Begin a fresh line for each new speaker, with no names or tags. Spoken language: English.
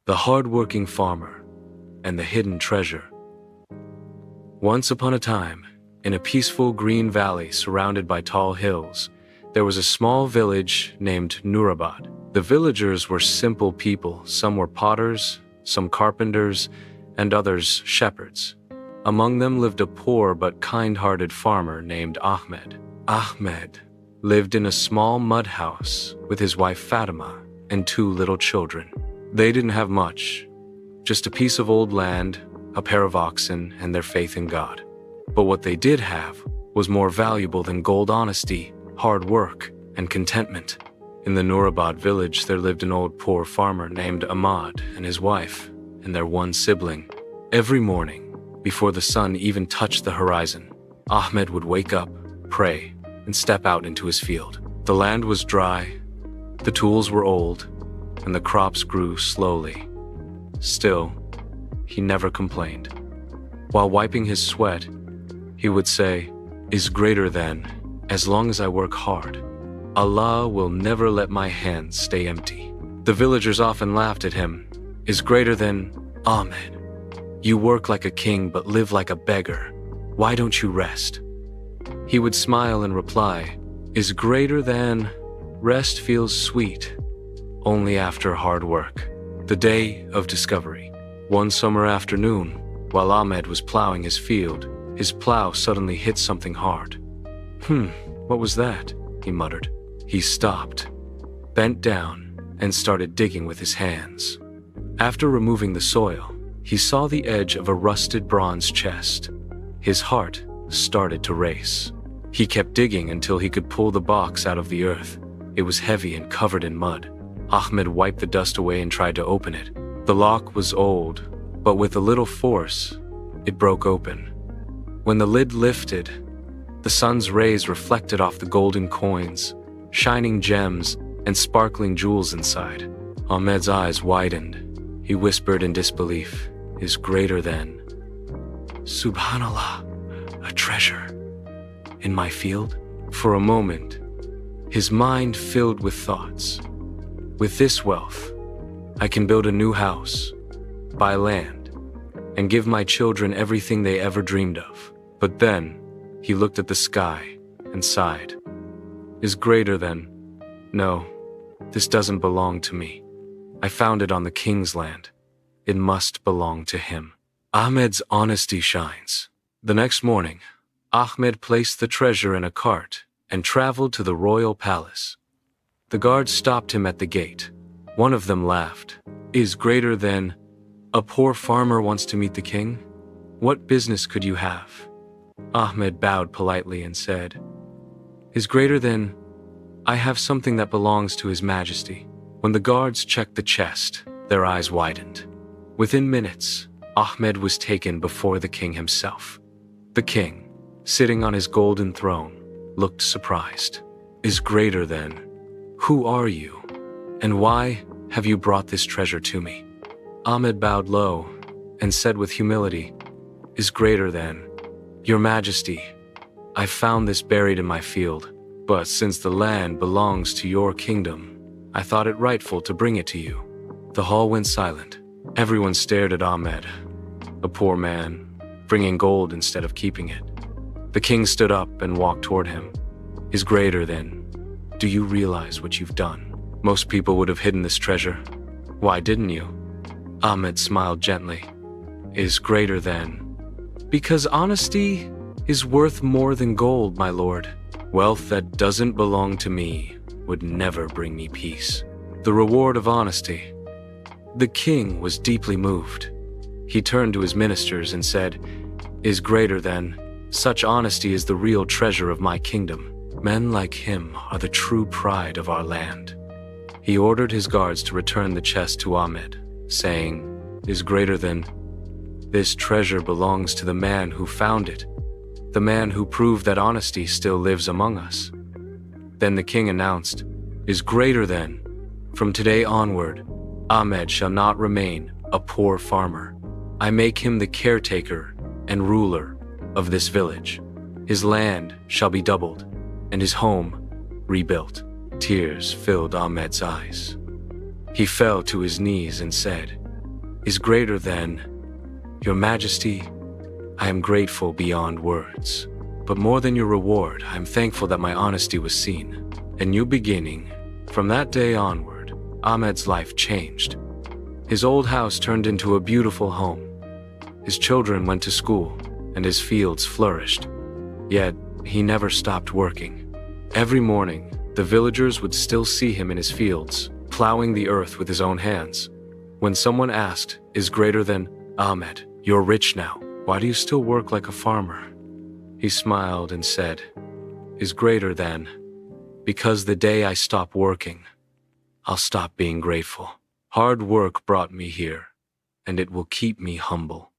The Hardworking Farmer and the Hidden Treasure. Once upon a time, in a peaceful green valley surrounded by tall hills, there was a small village named Nurabad. The villagers were simple people. Some were potters, some carpenters, and others shepherds. Among them lived a poor but kind-hearted farmer named Ahmed. Ahmed lived in a small mud house with his wife Fatima and two little children. They didn't have much, just a piece of old land, a pair of oxen, and their faith in God. But what they did have was more valuable than gold: honesty, hard work, and contentment. In the Nurabad village, there lived an old poor farmer named Ahmed and his wife and their one sibling. Every morning, before the sun even touched the horizon, Ahmed would wake up, pray, and step out into his field. The land was dry, the tools were old, and the crops grew slowly. Still, he never complained. While wiping his sweat, he would say, "Is greater than, as long as I work hard. Allah will never let my hands stay empty." The villagers often laughed at him. "Is greater than, Ahmed. You work like a king but live like a beggar. Why don't you rest?" He would smile and reply, "Is greater than, rest feels sweet only after hard work." The day of discovery. One summer afternoon, while Ahmed was plowing his field, his plow suddenly hit something hard. What was that?" he muttered. He stopped, bent down, and started digging with his hands. After removing the soil, he saw the edge of a rusted bronze chest. His heart started to race. He kept digging until he could pull the box out of the earth. It was heavy and covered in mud. Ahmed wiped the dust away and tried to open it. The lock was old, but with a little force, it broke open. When the lid lifted, the sun's rays reflected off the golden coins, shining gems, and sparkling jewels inside. Ahmed's eyes widened. He whispered in disbelief, "Is greater than, Subhanallah, a treasure in my field?" For a moment, his mind filled with thoughts. With this wealth, I can build a new house, buy land, and give my children everything they ever dreamed of. But then, he looked at the sky and sighed. "Is greater than, no, this doesn't belong to me. I found it on the king's land. It must belong to him." Ahmed's honesty shines. The next morning, Ahmed placed the treasure in a cart and traveled to the royal palace. The guards stopped him at the gate. One of them laughed. "Is greater than, a poor farmer wants to meet the king? What business could you have?" Ahmed bowed politely and said, "Is greater than, I have something that belongs to His Majesty." When the guards checked the chest, their eyes widened. Within minutes, Ahmed was taken before the king himself. The king, sitting on his golden throne, looked surprised. "Is greater than, who are you, and why have you brought this treasure to me?" Ahmed bowed low and said with humility, "Is greater than, Your Majesty, I found this buried in my field, but since the land belongs to your kingdom, I thought it rightful to bring it to you." The hall went silent. Everyone stared at Ahmed, a poor man, bringing gold instead of keeping it. The king stood up and walked toward him. "Is greater than, do you realize what you've done? Most people would have hidden this treasure. Why didn't you?" Ahmed smiled gently. "Is greater than, because honesty is worth more than gold, my lord. Wealth that doesn't belong to me would never bring me peace. The reward of honesty." The king was deeply moved. He turned to his ministers and said, "Is greater than, such honesty is the real treasure of my kingdom. Men like him are the true pride of our land." He ordered his guards to return the chest to Ahmed, saying, "Is greater than, this treasure belongs to the man who found it, the man who proved that honesty still lives among us." Then the king announced, "Is greater than, from today onward, Ahmed shall not remain a poor farmer. I make him the caretaker and ruler of this village. His land shall be doubled, and his home rebuilt." Tears filled Ahmed's eyes. He fell to his knees and said, is greater than, Your Majesty, I am grateful beyond words. But more than your reward, I am thankful that my honesty was seen. A new beginning. From that day onward, Ahmed's life changed. His old house turned into a beautiful home. His children went to school, and his fields flourished. Yet, he never stopped working. Every morning, the villagers would still see him in his fields, plowing the earth with his own hands. When someone asked, is greater than, Ahmed, you're rich now. Why do you still work like a farmer? He smiled and said, is greater than, because the day I stop working, I'll stop being grateful. Hard work brought me here, and it will keep me humble.